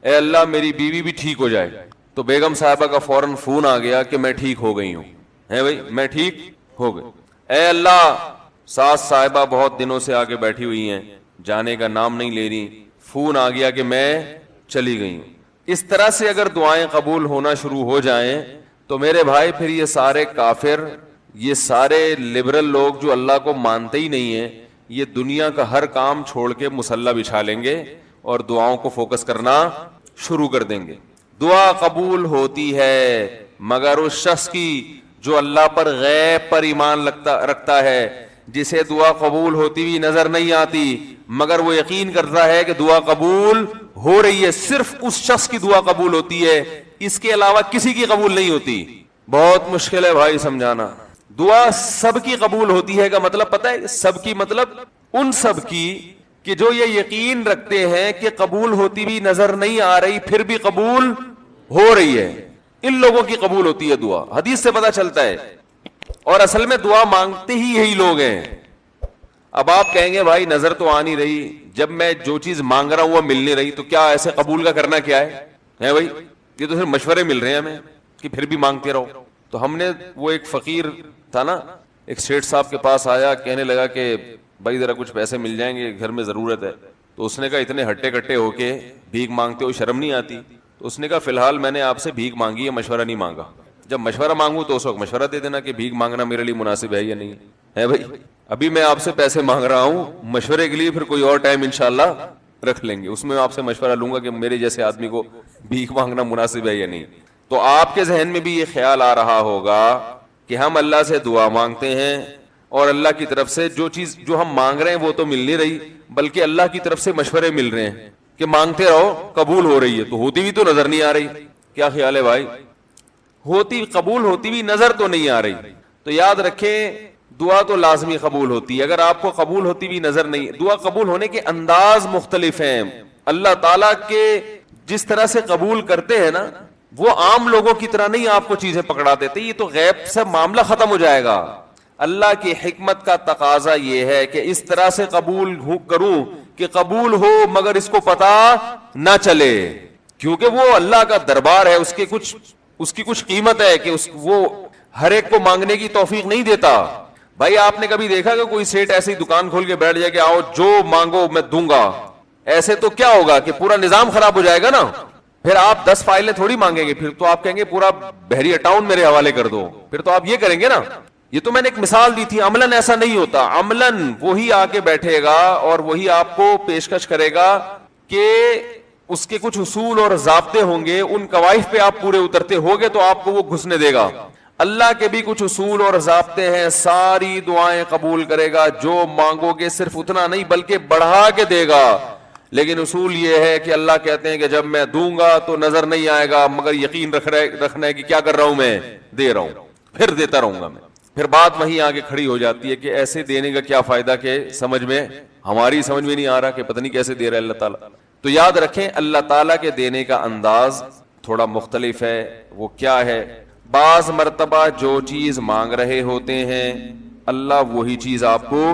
اے اللہ میری بیوی بھی ٹھیک ہو جائے. تو بیگم صاحبہ کا فوراً فون آ گیا کہ میں ٹھیک ہو گئی ہوں, ہے بھائی میں ٹھیک ہو گئی. اے اللہ ساس صاحبہ بہت دنوں سے آگے بیٹھی ہوئی ہیں, جانے کا نام نہیں لے رہی, فون آ گیا کہ میں چلی گئی ہوں. اس طرح سے اگر دعائیں قبول ہونا شروع ہو جائیں تو میرے بھائی پھر یہ سارے کافر, یہ سارے لبرل لوگ جو اللہ کو مانتے ہی نہیں ہیں, یہ دنیا کا ہر کام چھوڑ کے مصلی بچھا لیں گے اور دعاؤں کو فوکس کرنا شروع کر دیں گے. دعا قبول ہوتی ہے مگر اس شخص کی جو اللہ پر غیب پر ایمان رکھتا ہے, جسے دعا قبول ہوتی ہوئی نظر نہیں آتی مگر وہ یقین کرتا ہے کہ دعا قبول ہو رہی ہے. صرف اس شخص کی دعا قبول ہوتی ہے, اس کے علاوہ کسی کی قبول نہیں ہوتی. بہت مشکل ہے بھائی سمجھانا. دعا سب کی قبول ہوتی ہے کا مطلب پتہ ہے؟ سب کی مطلب ان سب کی کہ جو یہ یقین رکھتے ہیں کہ قبول ہوتی بھی نظر نہیں آ رہی پھر بھی قبول ہو رہی ہے, ان لوگوں کی قبول ہوتی ہے دعا. حدیث سے پتہ چلتا ہے. اور اصل میں دعا مانگتے ہی یہی لوگ ہیں. اب آپ کہیں گے بھائی نظر تو آ نہیں رہی, جب میں جو چیز مانگ رہا ہوں وہ مل نہیں رہی, تو کیا ایسے قبول کا کرنا کیا ہے بھائی؟ یہ تو صرف مشورے مل رہے ہیں ہمیں کہ پھر بھی مانگتے رہو. تو ہم نے, وہ ایک فقیر تھا نا, ایک سیٹھ صاحب کے پاس آیا, کہنے لگا کہ بھائی ذرا کچھ پیسے مل جائیں گے, گھر میں ضرورت ہے. تو اس نے کہا اتنے ہٹے کٹے ہو کے بھیک مانگتے ہو, شرم نہیں آتی؟ تو اس نے کہا فی الحال میں نے آپ سے بھیک مانگی ہے, مشورہ نہیں مانگا. جب مشورہ مانگوں تو اس وقت مشورہ دے دینا کہ بھیک مانگنا میرے لیے مناسب ہے یا نہیں ہے بھائی. ابھی میں آپ سے پیسے مانگ رہا ہوں, مشورے کے لیے پھر کوئی اور ٹائم انشاءاللہ رکھ لیں گے, اس میں آپ سے مشورہ لوں گا کہ میرے جیسے آدمی کو بھیک مانگنا مناسب ہے یا نہیں. تو آپ کے ذہن میں بھی یہ خیال آ رہا ہوگا کہ ہم اللہ سے دعا مانگتے ہیں اور اللہ کی طرف سے جو چیز جو ہم مانگ رہے ہیں وہ تو مل نہیں رہی, بلکہ اللہ کی طرف سے مشورے مل رہے ہیں کہ مانگتے رہو قبول ہو رہی ہے, تو ہوتی بھی تو نظر نہیں آ رہی. کیا خیال ہے بھائی؟ ہوتی قبول ہوتی بھی نظر تو نہیں آ رہی. تو یاد رکھیں دعا تو لازمی قبول ہوتی ہے. اگر آپ کو قبول ہوتی بھی نظر نہیں, دعا قبول ہونے کے انداز مختلف ہیں. اللہ تعالیٰ کے جس طرح سے قبول کرتے ہیں نا, وہ عام لوگوں کی طرح نہیں آپ کو چیزیں پکڑا دیتے, یہ تو غیب سے معاملہ ختم ہو جائے گا. اللہ کی حکمت کا تقاضا یہ ہے کہ اس طرح سے قبول کروں کہ قبول ہو مگر اس کو پتا نہ چلے, کیونکہ وہ اللہ کا دربار ہے, اس کی کچھ قیمت ہے کہ وہ ہر ایک کو مانگنے کی توفیق نہیں دیتا. بھائی آپ نے کبھی دیکھا کہ کوئی سیٹ ایسی دکان کھول کے بیٹھ جائے کہ آؤ جو مانگو میں دوں گا؟ ایسے تو کیا ہوگا کہ پورا نظام خراب ہو جائے گا نا. پھر آپ 10 فائلیں تھوڑی مانگیں گے, پھر تو آپ کہیں گے پورا بحریہ ٹاؤن میرے حوالے کر دو, پھر تو آپ یہ کریں گے نا. یہ تو میں نے ایک مثال دی تھی, عملاً ایسا نہیں ہوتا. عملاً وہی آ کے بیٹھے گا اور وہی آپ کو پیشکش کرے گا کہ اس کے کچھ اصول اور ضابطے ہوں گے, ان قواعد پہ آپ پورے اترتے ہوگے تو آپ کو وہ گھسنے دے گا. اللہ کے بھی کچھ اصول اور ضابطے ہیں, ساری دعائیں قبول کرے گا, جو مانگو گے صرف اتنا نہیں بلکہ بڑھا کے دے گا. لیکن اصول یہ ہے کہ اللہ کہتے ہیں کہ جب میں دوں گا تو نظر نہیں آئے گا مگر یقین رکھنا ہے کہ کیا کر رہا ہوں, میں دے رہا ہوں, پھر دیتا رہوں گا میں. پھر بات وہیں آگے کھڑی ہو جاتی ہے کہ ایسے دینے کا کیا فائدہ, کہ ہماری سمجھ میں نہیں آ رہا کہ پتہ نہیں کیسے دے رہا ہے اللہ تعالیٰ. تو یاد رکھیں اللہ تعالیٰ کے دینے کا انداز تھوڑا مختلف ہے. وہ کیا ہے؟ بعض مرتبہ جو چیز مانگ رہے ہوتے ہیں اللہ وہی چیز آپ کو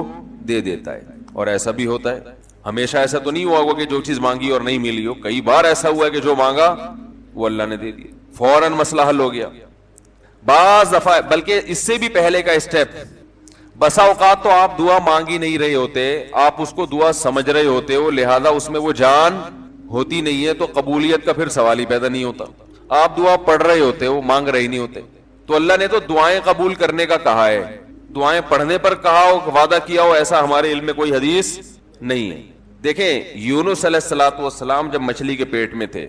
دے دیتا ہے, اور ایسا بھی ہوتا ہے. ہمیشہ ایسا تو نہیں ہوا ہوگا کہ جو چیز مانگی اور نہیں ملی ہو. کئی بار ایسا ہوا ہے کہ جو مانگا وہ اللہ نے دے دیا, فوراً مسئلہ حل ہو گیا. بعض دفعہ بلکہ اس سے بھی پہلے کا اسٹیپ, بسا اوقات تو آپ دعا مانگ ہی نہیں رہے ہوتے, آپ اس کو دعا سمجھ رہے ہوتے ہو, لہذا اس میں وہ جان ہوتی نہیں ہے, تو قبولیت کا پھر سوال ہی پیدا نہیں ہوتا. آپ دعا پڑھ رہے ہوتے ہو, مانگ رہے نہیں ہوتے. تو اللہ نے تو دعائیں قبول کرنے کا کہا ہے, دعائیں پڑھنے پر کہا ہو, وعدہ کیا ہو, ایسا ہمارے علم میں کوئی حدیث نہیں ہے. دیکھیں یونس علیہ السلام جب مچھلی کے پیٹ میں تھے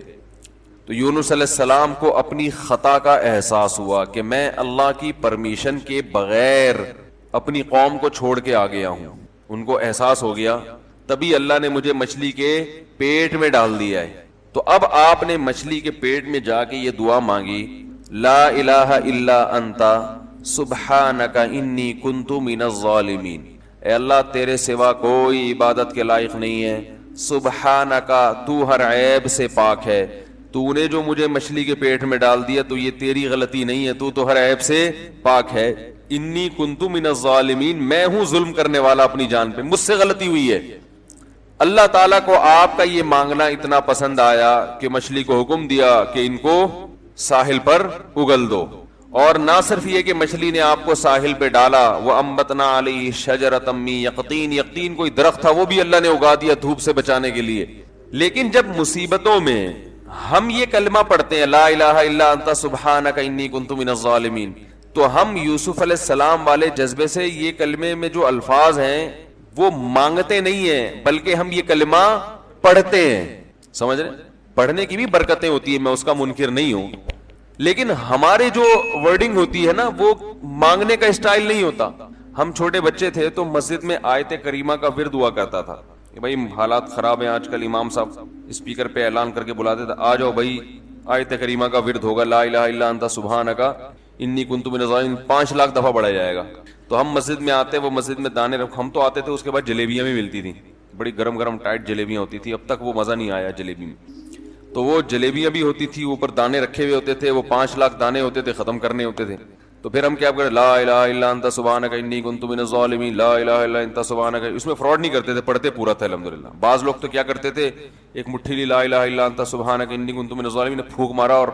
تو یونس علیہ السلام کو اپنی خطا کا احساس ہوا کہ میں اللہ کی پرمیشن کے بغیر اپنی قوم کو چھوڑ کے آ گیا ہوں. ان کو احساس ہو گیا, تبھی اللہ نے مجھے مچھلی کے پیٹ میں ڈال دیا ہے. تو اب آپ نے مچھلی کے پیٹ میں جا کے یہ دعا مانگی, لا الہ الا انت سبحانک انی کنت من الظالمین. اے اللہ تیرے سوا کوئی عبادت کے لائق نہیں ہے, سبحانک تو ہر عیب سے پاک ہے, تو نے جو مجھے مچھلی کے پیٹ میں ڈال دیا تو یہ تیری غلطی نہیں ہے, تو ہر عیب سے پاک ہے. انی کنت من الظالمین, میں ہوں ظلم کرنے والا اپنی جان پہ, مجھ سے غلطی ہوئی ہے. اللہ تعالیٰ کو آپ کا یہ مانگنا اتنا پسند آیا کہ مچھلی کو حکم دیا کہ ان کو ساحل پر اگل دو, اور نہ صرف یہ کہ مچھلی نے آپ کو ساحل پہ ڈالا، وَأَنبَتْنَا عَلَيْهِ شَجَرَةً مِّن يَقْطِينٍ، یقطین کوئی درخت تھا وہ بھی اللہ نے اگا دیا دھوپ سے بچانے کے لیے. لیکن جب مصیبتوں میں ہم یہ کلمہ پڑھتے ہیں لا الہ الا انت سبحانک انی کنت من الظالمین، تو ہم یوسف علیہ السلام والے جذبے سے یہ کلمے میں جو الفاظ ہیں وہ مانگتے نہیں ہیں بلکہ ہم یہ کلمہ پڑھتے ہیں. سمجھ رہے؟ پڑھنے کی بھی برکتیں ہوتی ہیں، میں اس کا منکر نہیں ہوں، لیکن ہمارے جو ورڈنگ ہوتی ہے نا وہ مانگنے کا اسٹائل نہیں ہوتا. ہم چھوٹے بچے تھے تو مسجد میں آیت کریمہ کا ورد ہوا کرتا تھا کہ بھائی حالات خراب ہیں آج کل، امام صاحب اسپیکر پہ اعلان کر کے بلاتے تھے آ جاؤ بھائی آیت کریمہ کا ورد ہوگا لا الہ الا انت سبحانک انی کنت من الظالمین، 5 لاکھ دفعہ پڑھا جائے گا. تو ہم مسجد میں آتے، وہ مسجد میں دانے ہم تو آتے تھے، اس کے بعد جلیبیاں بھی ملتی تھیں، بڑی گرم گرم ٹائٹ جلیبیاں ہوتی تھی. اب تک وہ مزہ نہیں آیا جلیبی میں. تو وہ جلیبیاں بھی ہوتی تھی، اوپر دانے رکھے ہوئے ہوتے تھے، وہ 5 لاکھ دانے ہوتے تھے، ختم کرنے ہوتے تھے. تو پھر ہم کیا کریں لا الہ الا انت سبحانک انی کنت من الظالمین لا الہ الا انت سبحانک. اس میں فراڈ نہیں کرتے تھے، پڑھتے پورا تھا الحمدللہ. بعض لوگ تو کیا کرتے تھے ایک مٹھی لی لا الہ الا انت سبحانک انی کنت من الظالمین، پھونک مارا اور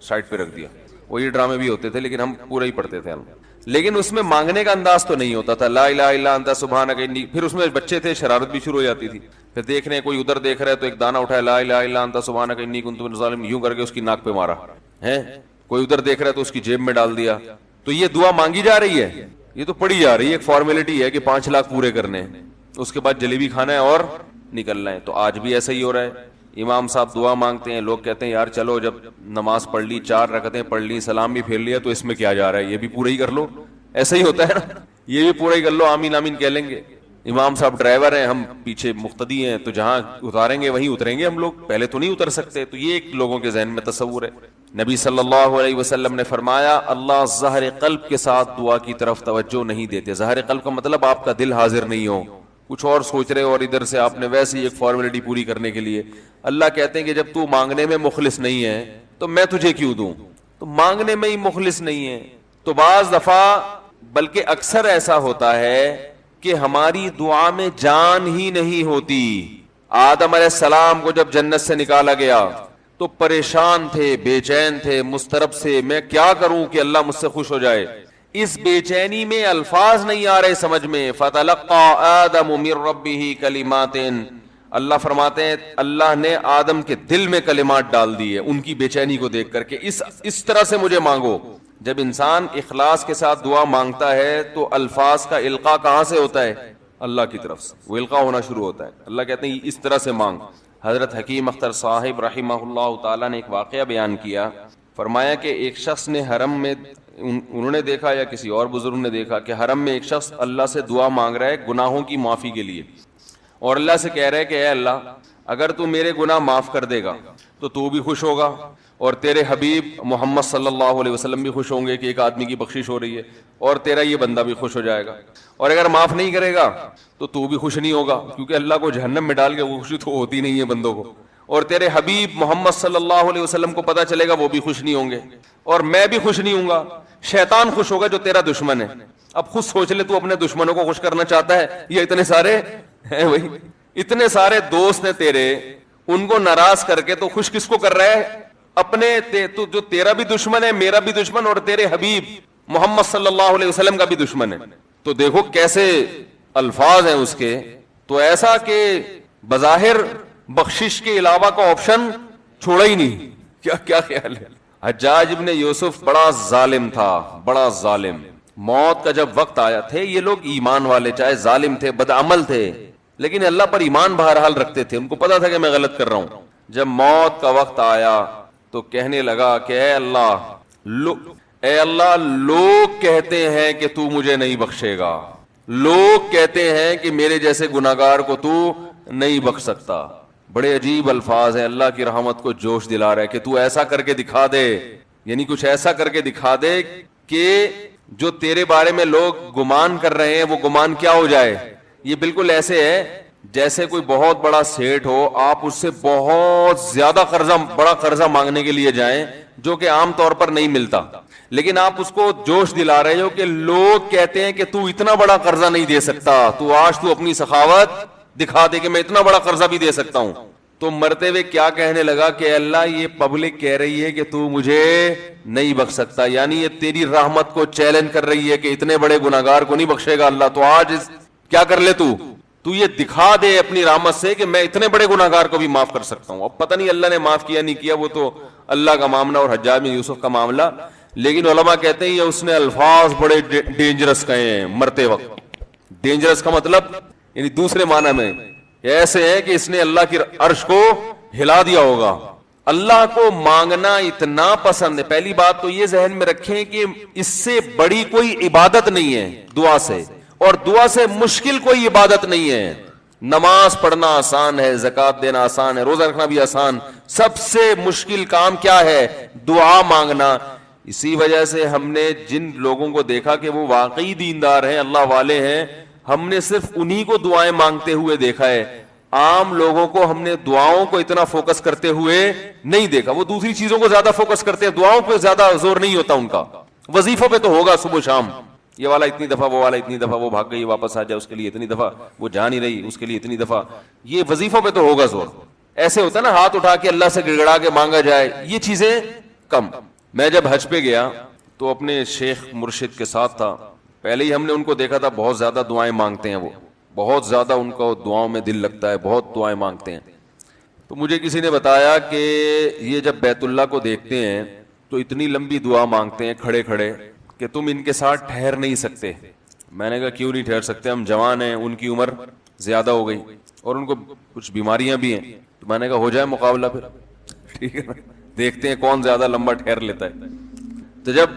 سائڈ پہ رکھ دیا. وہی ڈرامے بھی ہوتے تھے لیکن ہم پورا ہی پڑھتے تھے. لیکن اس میں مانگنے کا انداز تو نہیں ہوتا تھا لا الہ الا انت سبحانک انی. پھر اس میں بچے تھے شرارت بھی شروع ہو جاتی تھی. پھر دیکھ رہے ہیں کوئی ادھر دیکھ رہا ہے تو ایک دانہ اٹھایا لا الہ الا انت سبحانک انی کنت من الظالمین، یوں کر کے اس کی ناک پہ مارا ہے. کوئی ادھر دیکھ رہا ہے تو اس کی جیب میں ڈال دیا. تو یہ دعا مانگی جا رہی ہے، یہ تو پڑھی جا رہی ہے، ایک فارمیلٹی ہے کہ 5 لاکھ پورے کرنے ہیں، اس کے بعد جلیبی کھانا ہے اور نکلنا ہے. تو آج بھی ایسا ہی ہو رہا ہے. امام صاحب دعا مانگتے ہیں، لوگ کہتے ہیں یار چلو جب نماز پڑھ لی 4 رکعتیں پڑھ لی سلام بھی پھیر لیا تو اس میں کیا جا رہا ہے، یہ بھی پورا ہی کر لو. ایسا ہی ہوتا ہے نا، یہ بھی پورا ہی کر لو، آمین آمین کہہ لیں گے. امام صاحب ڈرائیور ہیں، ہم پیچھے مقتدی ہیں، تو جہاں اتاریں گے وہیں اتریں گے ہم لوگ، پہلے تو نہیں اتر سکتے. تو یہ ایک لوگوں کے ذہن میں تصور ہے. نبی صلی اللہ علیہ وسلم نے فرمایا اللہ ظاہر قلب کے ساتھ دعا کی طرف توجہ نہیں دیتے. ظاہر قلب کا مطلب آپ کا دل حاضر نہیں ہو، کچھ اور سوچ رہے ہو اور ادھر سے آپ نے ویسے ہی ایک فارمیلٹی پوری کرنے کے لیے. اللہ کہتے ہیں کہ جب تو مانگنے میں مخلص نہیں ہے تو میں تجھے کیوں دوں. تو مانگنے میں ہی مخلص نہیں ہے. تو بعض دفعہ بلکہ اکثر ایسا ہوتا ہے کہ ہماری دعا میں جان ہی نہیں ہوتی. آدم علیہ السلام کو جب جنت سے نکالا گیا تو پریشان تھے، بے چین تھے، مضطرب سے میں کیا کروں کہ اللہ مجھ سے خوش ہو جائے. اس بے چینی میں الفاظ نہیں آ رہے سمجھ میں. فَتَلَقَّى آدَمُ مِن رَبِّهِ كَلِمَاتٍ، اللہ فرماتے ہیں اللہ نے آدم کے دل میں کلمات ڈال دیے ان کی بے چینی کو دیکھ کر کے اس طرح سے مجھے مانگو. جب انسان اخلاص کے ساتھ دعا مانگتا ہے تو الفاظ کا القاء کہاں سے ہوتا ہے؟ اللہ کی طرف سے وہ القاء ہونا شروع ہوتا ہے. اللہ کہتے ہیں اس طرح سے مانگ. حضرت حکیم اختر صاحب رحمہ اللہ تعالیٰ نے ایک واقعہ بیان کیا. فرمایا کہ ایک شخص نے حرم میں، انہوں نے دیکھا یا کسی اور بزرگ نے دیکھا کہ حرم میں ایک شخص اللہ سے دعا مانگ رہا ہے گناہوں کی معافی کے لیے، اور اللہ سے کہہ رہا ہے کہ اے اللہ اگر تو میرے گناہ معاف کر دے گا تو بھی خوش ہوگا اور تیرے حبیب محمد صلی اللہ علیہ وسلم بھی خوش ہوں گے کہ ایک آدمی کی بخشش ہو رہی ہے، اور تیرا یہ بندہ بھی خوش ہو جائے گا. اور اگر معاف نہیں کرے گا تو بھی خوش نہیں ہوگا، کیونکہ اللہ کو جہنم میں ڈال کے وہ خوشی تو ہوتی نہیں ہے بندوں کو. اور تیرے حبیب محمد صلی اللہ علیہ وسلم کو پتہ چلے گا وہ بھی خوش نہیں ہوں گے، اور میں بھی خوش نہیں ہوں گا. شیطان خوش ہوگا جو تیرا دشمن ہے. اب خود سوچ لے تو اپنے دشمنوں کو خوش کرنا چاہتا ہے یہ اتنے سارے ہیں بھائی، اتنے سارے دوست ہیں تیرے، ان کو ناراض کر کے تو خوش کس کو کر رہا ہے؟ اپنے تو جو تیرا بھی دشمن ہے، میرا بھی دشمن، اور تیرے حبیب محمد صلی اللہ علیہ وسلم کا بھی دشمن ہے. تو دیکھو کیسے الفاظ ہیں اس کے. تو ایسا کہ بظاہر بخشش کے علاوہ کا آپشن چھوڑا ہی نہیں. کیا خیال ہے؟ حجاج ابن یوسف بڑا ظالم تھا، بڑا ظالم. موت کا جب وقت آیا تھے یہ لوگ ایمان والے، چاہے ظالم تھے بدعمل تھے لیکن اللہ پر ایمان بہرحال رکھتے تھے، ان کو پتا تھا کہ میں غلط کر رہا ہوں. جب موت کا وقت آیا تو کہنے لگا کہ اے اللہ لوگ کہتے ہیں کہ تو مجھے نہیں بخشے گا، لوگ کہتے ہیں کہ میرے جیسے گناہگار کو تو نہیں بخش سکتا. بڑے عجیب الفاظ ہیں، اللہ کی رحمت کو جوش دلا رہا ہے کہ تو ایسا کر کے دکھا دے، یعنی کچھ ایسا کر کے دکھا دے کہ جو تیرے بارے میں لوگ گمان کر رہے ہیں وہ گمان کیا ہو جائے. یہ بالکل ایسے ہے جیسے کوئی بہت بڑا سیٹ ہو، آپ اس سے بہت زیادہ بڑا قرضہ مانگنے کے لیے جائیں جو کہ عام طور پر نہیں ملتا، لیکن آپ اس کو جوش دلا رہے ہو کہ لوگ کہتے ہیں کہ تو اتنا بڑا قرضہ نہیں دے سکتا، تو آج تو اپنی سخاوت دکھا دے کہ میں اتنا بڑا قرضہ بھی دے سکتا ہوں. تو مرتے ہوئے کیا کہنے لگا کہ اللہ یہ پبلک کہہ رہی ہے کہ تو مجھے نہیں بخش سکتا, یعنی یہ تیری رحمت کو چیلنج کر رہی ہے کہ اتنے بڑے گناہگار کو نہیں بخشے گا اللہ, تو آج کیا کر لے تو یہ دکھا دے اپنی رحمت سے کہ میں اتنے بڑے گناہگار کو بھی معاف کر سکتا ہوں. اب پتہ نہیں اللہ نے معاف کیا نہیں کیا, وہ تو اللہ کا معاملہ اور حجاج بن یوسف کا معاملہ, لیکن علماء کہتے ہیں یہ اس نے الفاظ بڑے ڈینجرس کہے ہیں مرتے وقت. ڈینجرس کا مطلب یعنی دوسرے معنی میں ایسے ہے کہ اس نے اللہ کی عرش کو ہلا دیا ہوگا. اللہ کو مانگنا اتنا پسند ہے. پہلی بات تو یہ ذہن میں رکھیں کہ اس سے بڑی کوئی عبادت نہیں ہے دعا سے, اور دعا سے مشکل کوئی عبادت نہیں ہے. نماز پڑھنا آسان ہے, زکوٰۃ دینا آسان ہے, روزہ رکھنا بھی آسان. سب سے مشکل کام کیا ہے؟ دعا مانگنا. اسی وجہ سے ہم نے جن لوگوں کو دیکھا کہ وہ واقعی دیندار ہیں, اللہ والے ہیں, ہم نے صرف انہی کو دعائیں مانگتے ہوئے دیکھا ہے. عام لوگوں کو ہم نے دعاؤں کو اتنا فوکس کرتے ہوئے نہیں دیکھا. وہ دوسری چیزوں کو زیادہ فوکس کرتے ہیں, دعاؤں پہ زیادہ زور نہیں ہوتا ان کا. وظیفوں پہ تو ہوگا صبح شام, یہ والا اتنی دفعہ, وہ والا اتنی دفعہ, وہ بھاگ گئی واپس آ جائے اس کے لیے اتنی دفعہ, وہ جا نہیں رہی اس کے لیے اتنی دفعہ. یہ وظیفوں پہ تو ہوگا زور. ایسے ہوتا ہے نا ہاتھ اٹھا کے اللہ سے گڑگڑا کے مانگا جائے, یہ چیزیں کم. میں جب حج پہ گیا تو اپنے شیخ مرشد کے ساتھ تھا. پہلے ہی ہم نے ان کو دیکھا تھا بہت زیادہ دعائیں مانگتے ہیں, وہ بہت زیادہ ان کو دعاؤں میں دل لگتا ہے, بہت دعائیں مانگتے ہیں. تو مجھے کسی نے بتایا کہ یہ جب بیت اللہ کو دیکھتے ہیں تو اتنی لمبی دعا مانگتے ہیں کھڑے کھڑے کہ تم ان کے ساتھ ٹھہر نہیں سکتے. میں نے کہا کیوں نہیں ٹھہر سکتے, ہم جوان ہیں, ان کی عمر زیادہ ہو گئی اور ان کو کچھ بیماریاں بھی ہیں. تو میں نے کہا ہو جائے مقابلہ پھر, ٹھیک ہے نا, دیکھتے ہیں کون زیادہ لمبا ٹھہر لیتا ہے. تو جب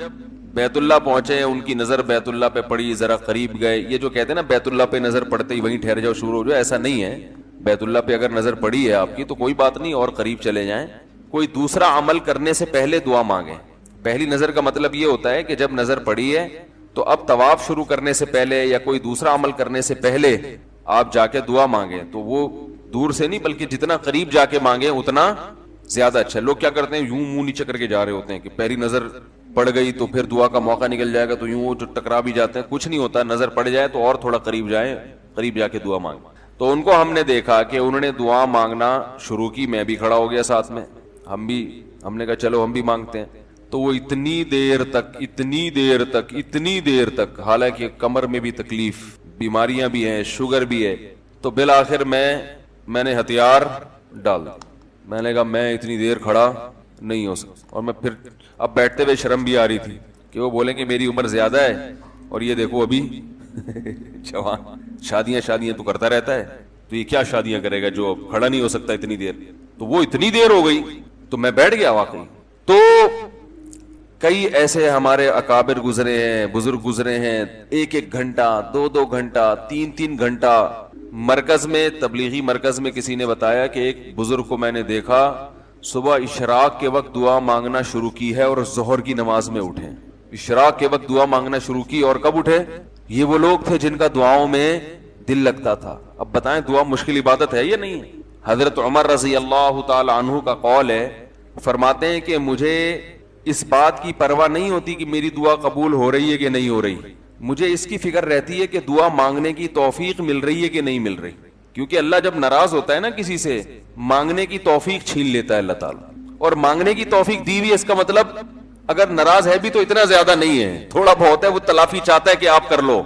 بیت اللہ پہنچے, ان کی نظر بیت اللہ پہ پڑی, ذرا قریب گئے. یہ جو کہتے ہیں نا بیت اللہ پہ نظر پڑتے ہی وہیں ٹھہر جاؤ شروع ہو جاؤ, ایسا نہیں ہے. بیت اللہ پہ اگر نظر پڑی ہے آپ کی تو کوئی بات نہیں, اور قریب چلے جائیں. کوئی دوسرا عمل کرنے سے پہلے دعا مانگیں. پہلی نظر کا مطلب یہ ہوتا ہے کہ جب نظر پڑی ہے تو اب طواف شروع کرنے سے پہلے یا کوئی دوسرا عمل کرنے سے پہلے آپ جا کے دعا مانگیں. تو وہ دور سے نہیں بلکہ جتنا قریب جا کے مانگیں اتنا زیادہ اچھا. لوگ کیا کرتے ہیں, یوں منہ نیچے کر کے جا رہے ہوتے ہیں کہ پہلی نظر پڑ گئی تو پھر دعا کا موقع نکل جائے گا, تو یوں وہ ٹکرا بھی جاتے ہیں. کچھ نہیں ہوتا, نظر پڑ جائے تو اور تھوڑا قریب جائیں, قریب جا کے دعا مانگیں. تو ان کو ہم نے دیکھا کہ انہوں نے دعا مانگنا شروع کی, میں بھی کھڑا ہو گیا ساتھ میں, ہم نے کہا چلو ہم بھی مانگتے ہیں. تو وہ اتنی دیر تک حالانکہ کمر میں بھی تکلیف, بیماریاں بھی ہیں, شوگر بھی ہے, تو بالآخر میں نے ہتھیار ڈال دیا. میں نے کہا میں اتنی دیر کھڑا نہیں ہو سکتا. اور میں پھر اب بیٹھتے ہوئے شرم بھی آ رہی تھی کہ وہ بولیں کہ میری عمر زیادہ ہے اور یہ دیکھو ابھی جوان, شادیاں تو کرتا رہتا ہے, تو یہ کیا شادیاں کرے گا جو کھڑا نہیں ہو سکتا اتنی دیر. تو وہ اتنی دیر ہو گئی تو میں بیٹھ گیا واقعی. تو کئی ایسے ہمارے اکابر گزرے ہیں, بزرگ گزرے ہیں, 1 گھنٹہ 2 گھنٹہ 3 گھنٹہ. مرکز میں, تبلیغی مرکز میں کسی نے بتایا کہ ایک بزرگ کو میں نے دیکھا صبح اشراق کے وقت دعا مانگنا شروع کی ہے اور ظہر کی نماز میں اٹھے. اشراق کے وقت دعا مانگنا شروع کی اور کب اٹھے؟ یہ وہ لوگ تھے جن کا دعاؤں میں دل لگتا تھا. اب بتائیں دعا مشکل عبادت ہے یا نہیں؟ حضرت عمر رضی اللہ تعالی عنہ کا قول ہے, فرماتے ہیں کہ مجھے اس بات کی پرواہ نہیں ہوتی کہ میری دعا قبول ہو رہی ہے کہ نہیں ہو رہی, مجھے اس کی فکر رہتی ہے کہ دعا مانگنے کی توفیق مل رہی ہے کہ نہیں مل رہی. کیونکہ اللہ جب ناراض ہوتا ہے نا کسی سے, مانگنے کی توفیق چھین لیتا ہے اللہ تعالیٰ. اور مانگنے کی توفیق دی ہوئی, اس کا مطلب اگر ناراض ہے بھی تو اتنا زیادہ نہیں ہے, تھوڑا بہت ہے, وہ تلافی چاہتا ہے کہ آپ کر لو.